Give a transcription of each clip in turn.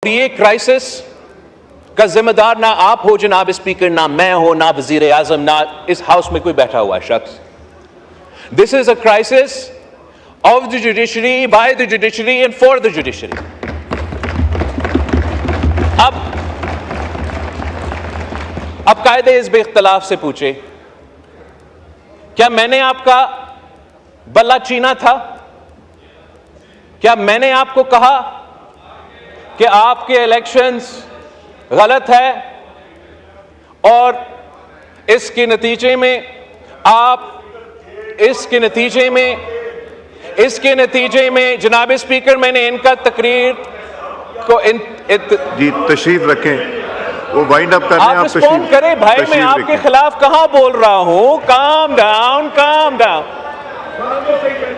ये क्राइसिस का जिम्मेदार ना आप हो जनाब स्पीकर, ना मैं हो, ना वजीर आजम, ना इस हाउस में कोई बैठा हुआ शख्स। This is a crisis of the judiciary, by the judiciary and for the judiciary. अब कायदे इस बेख्तलाफ से पूछे, क्या मैंने आपका बल्ला छीना था? क्या मैंने आपको कहा कि आपके इलेक्शंस गलत है और इसके नतीजे में जनाब स्पीकर, मैंने इनका तकरीर को जी तशरीफ रखें, वो वाइंड अप करने आप रिस्पॉन्ड करें भाई। मैं आपके खिलाफ कहां बोल रहा हूं? Calm down, calm down.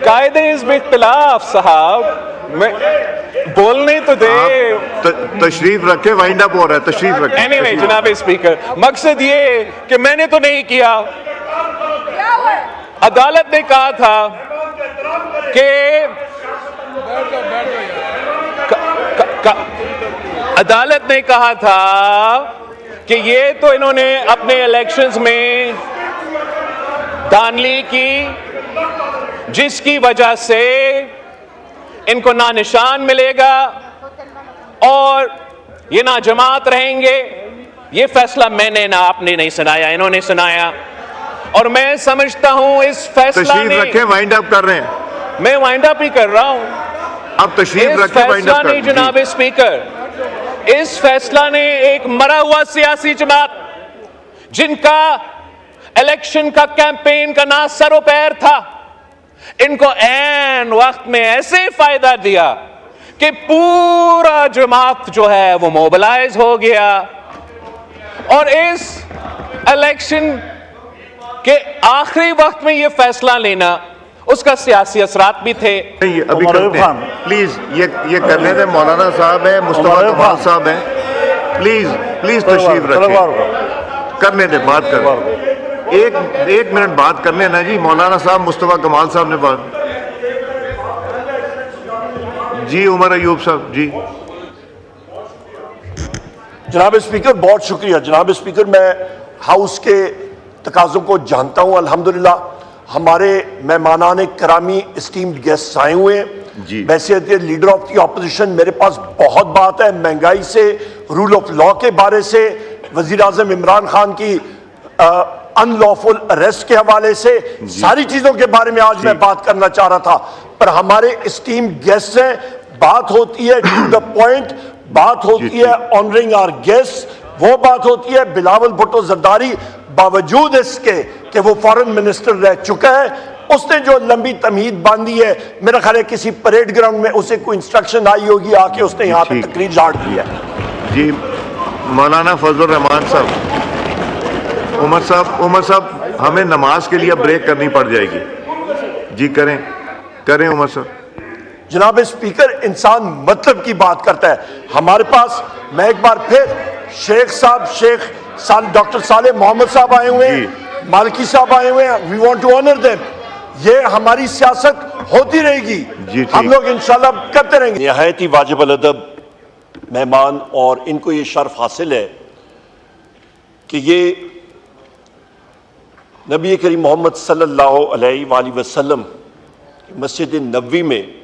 कायदे इस बेख्तलाफ साहब, मैं बोलने तो दे। तशरीफ रखे, वाइंड अप हो रहा है, तशरीफ रखे। एनीवे जनाब स्पीकर, मकसद ये कि मैंने तो नहीं किया। अदालत ने कहा था कि अदालत ने कहा था कि ये तो इन्होंने अपने इलेक्शंस में धांधली की, जिसकी वजह से इनको ना निशान मिलेगा और ये ना जमात रहेंगे। ये फैसला मैंने ना आपने नहीं सुनाया, इन्होंने सुनाया। और मैं समझता हूं इस फैसला ने, रखें, वाइंड अप कर रहे हैं। मैं वाइंड अप ही कर रहा हूं। अब तशरीफ रखें, वाइंड अप नहीं जनाब स्पीकर, इस फैसला ने एक मरा हुआ सियासी जमात, जिनका इलेक्शन का कैंपेन का ना सरो पैर था, इनको ऐन वक्त में ऐसे फायदा दिया कि पूरा जमात जो है वो मोबिलाइज हो गया। और इस इलेक्शन के आखिरी वक्त में ये फैसला लेना, उसका सियासी असरात भी थे। अभी प्लीज ये करने दें। मौलाना साहब हैं, मुस्तफा कमाल साहब हैं, प्लीज प्लीज तशरीफ रखें, करने दें, बात करें। एक मिनट बात करने ना जी। मौलाना साहब, मुस्तफा कमाल साहब ने बात। जी उमर अयूब साहब जी। जनाब स्पीकर, बहुत शुक्रिया। जनाब स्पीकर, मैं हाउस के तकाज़ों को जानता हूं। अल्हम्दुलिल्लाह हमारे मेहमानान करामी एस्टीम्ड गेस्ट आए हुए हैं। वैसे लीडर ऑफ द ऑपोजिशन, मेरे पास बहुत बात है, महंगाई से, रूल ऑफ लॉ के बारे से, वजीर आजम इमरान खान की अनलॉफुल अरेस्ट के हवाले से, सारी चीजों के बारे में आज मैं बात करना चाह रहा था। पर हमारे एस्टीम्ड गेस्ट हैं, बात होती है टू द पॉइंट, बात होती है ऑनरिंग आवर गेस्ट, वो बात होती है। बिलावल भुट्टो जरदारी, बावजूद इसके कि वो फॉरेन मिनिस्टर रह चुका है, उसने जो लंबी तमहीद बांधी है, मेरा ख्याल है किसी परेड ग्राउंड में उसे कोई इंस्ट्रक्शन आई होगी, आके उसने यहाँ पे तकरीर झाड़ दी है। जी मौलाना फजल रहमान साहब, उमर साहब, हमें नमाज के लिए ब्रेक करनी पड़ जाएगी। जी करें उमर साहब। जनाब स्पीकर, इंसान मतलब की बात करता है। हमारे पास, मैं एक बार फिर, शेख साहब, डॉक्टर साले मोहम्मद साहब आए हुए हैं, मालिकी साहब आए हुए हैं। We want to honour them. ये हमारी सियासत होती रहेगी, हम लोग इंशाल्लाह करते रहेंगे। निहायत ही वाजिब अल अदब मेहमान, और इनको ये शर्फ हासिल है कि ये नबी करीम मोहम्मद सल्लल्लाहु अलैहि वसल्लम मस्जिद नबवी में,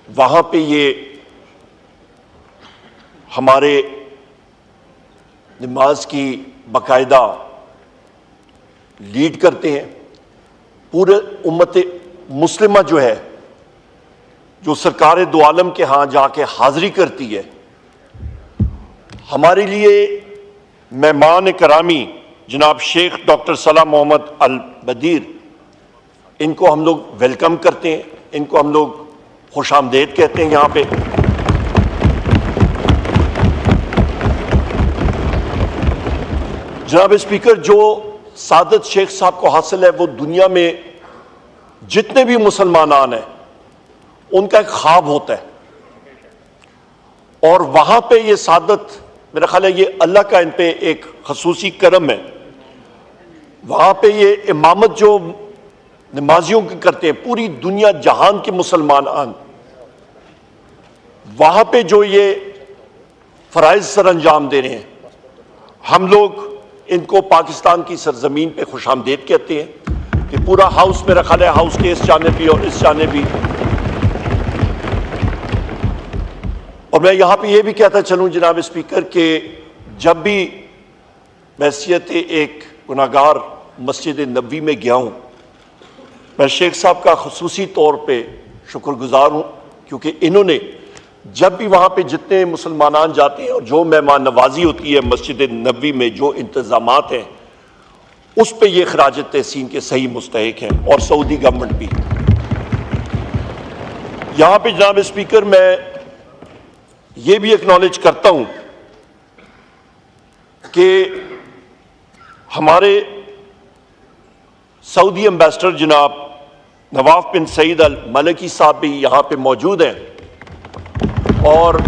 वहाँ पे ये हमारे नमाज की बाकायदा लीड करते हैं। पूरे उम्मत मुस्लिमा जो है, जो सरकार दो आलम के यहाँ जाके हाज़िरी करती है, हमारे लिए मेहमान करामी जनाब शेख डॉक्टर सलाम मोहम्मद अल बदीर, इनको हम लोग वेलकम करते हैं, इनको हम लोग खुश आमदेद कहते हैं यहाँ पे। जनाब स्पीकर, जो सादत शेख साहब को हासिल है, वो दुनिया में जितने भी मुसलमान हैं उनका एक ख्वाब होता है, और वहां पे ये सादत, मेरा ख्याल है ये अल्लाह का इन पे एक खसूसी करम है। वहां पे ये इमामत जो नमाजियों की करते हैं, पूरी दुनिया जहान के मुसलमान वहां पे जो ये फराइज सर अंजाम दे रहे हैं, हम लोग इनको पाकिस्तान की सरजमीन पे खुशामदीद कहते हैं कि पूरा हाउस में रखा है, हाउस के इस जाने भी और इस जाने भी। और मैं यहां पे ये भी कहता चलूं जनाब स्पीकर कि जब भी मैसियत एक गुनाहगार मस्जिद नबवी में गया हूं, मैं शेख साहब का खुसूसी तौर पे शुक्रगुजार हूं, क्योंकि इन्होंने जब भी वहां पे जितने मुसलमान जाते हैं और जो मेहमान नवाजी होती है मस्जिद नबवी में, जो इंतजामात हैं, उस पे ये खराज तहसीन के सही मुस्तहिक हैं, और सऊदी गवर्नमेंट भी। यहां पे जनाब स्पीकर मैं ये भी एक्नॉलेज करता हूं कि हमारे सऊदी एम्बेसडर जनाब नवाफ बिन सईद अल मलकी साहब भी यहां पे मौजूद हैं, और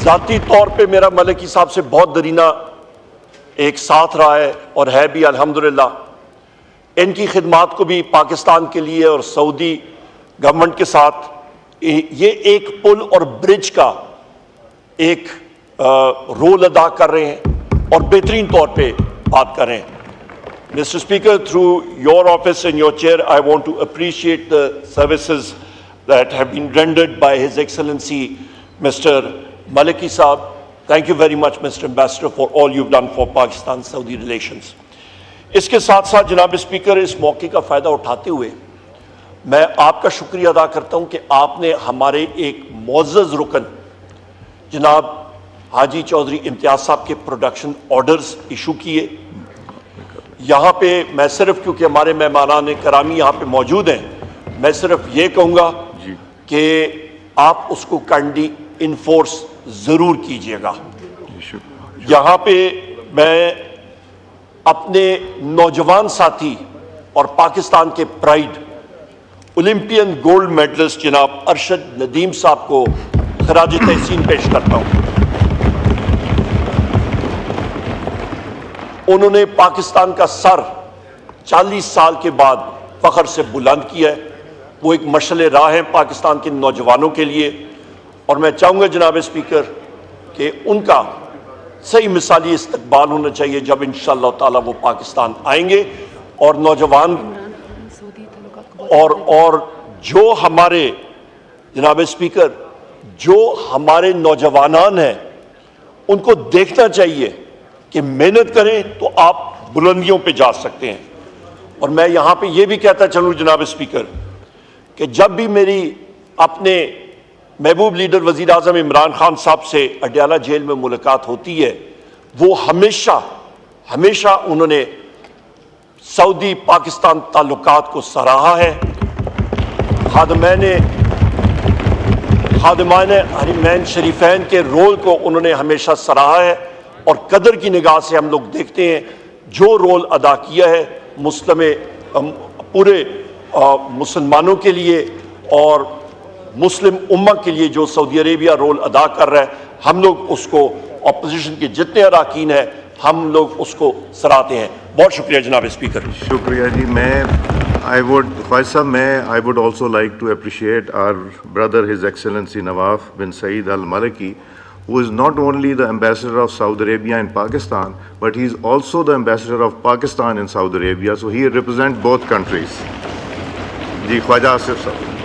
ज़ाती तौर पे मेरा मलकी साहब से बहुत दरीना एक साथ रहा है और है भी अल्हम्दुलिल्लाह। इनकी खिदमात को भी पाकिस्तान के लिए और सऊदी गवर्नमेंट के साथ ये एक पुल और ब्रिज का एक रोल अदा कर रहे हैं और बेहतरीन तौर पे बात कर रहे हैं। Mr. Speaker, through your office and your chair, I want to appreciate the services that have been rendered by His Excellency Mr. Maliki Saab. Thank you very much, Mr. Ambassador, for all you've done for Pakistan-Saudi relations. इसके साथ साथ जनाब speaker, इस मौके का फ़ायदा उठाते हुए मैं आपका शुक्रिया अदा करता हूं कि आपने हमारे एक मुअज़्ज़ज़ रुकन जनाब हाजी चौधरी इम्तियाज़ साहब के प्रोडक्शन ऑर्डर्स इशू किए। यहाँ पे मैं सिर्फ, क्योंकि हमारे मेहमान करामी यहाँ पे मौजूद हैं, मैं सिर्फ ये कहूँगा कि आप उसको काइंडली इन्फोर्स ज़रूर कीजिएगा। यहाँ पे मैं अपने नौजवान साथी और पाकिस्तान के प्राइड ओलंपियन गोल्ड मेडलिस्ट जनाब अरशद नदीम साहब को खराज तहसीन पेश करता हूँ। उन्होंने पाकिस्तान का सर 40 साल के बाद फख्र से बुलंद किया है। वो एक मशअल राह है पाकिस्तान के नौजवानों के लिए, और मैं चाहूँगा जनाब स्पीकर कि उनका सही मिसाली इस्तकबाल होना चाहिए जब इंशाअल्लाह ताला वो पाकिस्तान आएंगे। और नौजवान और जो हमारे जनाब स्पीकर, जो हमारे नौजवानान हैं, उनको देखना चाहिए कि मेहनत करें तो आप बुलंदियों पे जा सकते हैं। और मैं यहाँ पे ये भी कहता चलूँ जनाब स्पीकर कि जब भी मेरी अपने महबूब लीडर वज़ीर आज़म इमरान खान साहब से अडयाला जेल में मुलाकात होती है, वो हमेशा उन्होंने सऊदी पाकिस्तान ताल्लुकात को सराहा है। खादिमान हरमैन शरीफैन के रोल को उन्होंने हमेशा सराहा है, और कदर की निगाह से हम लोग देखते हैं जो रोल अदा किया है पूरे मुसलमानों के लिए और मुस्लिम उम्मा के लिए, जो सऊदी अरेबिया रोल अदा कर रहा है, हम लोग उसको, अपोजिशन के जितने अरकान हैं, हम लोग उसको सराहते हैं। बहुत शुक्रिया जनाब स्पीकर। शुक्रिया जी। I would also like to appreciate our brother, His Excellency Nawaf bin Saeed Al Maliki, who is not only the ambassador of Saudi Arabia in Pakistan, but he is also the ambassador of Pakistan in Saudi Arabia. So he represents both countries. Ji Khwaja Asif Sahab.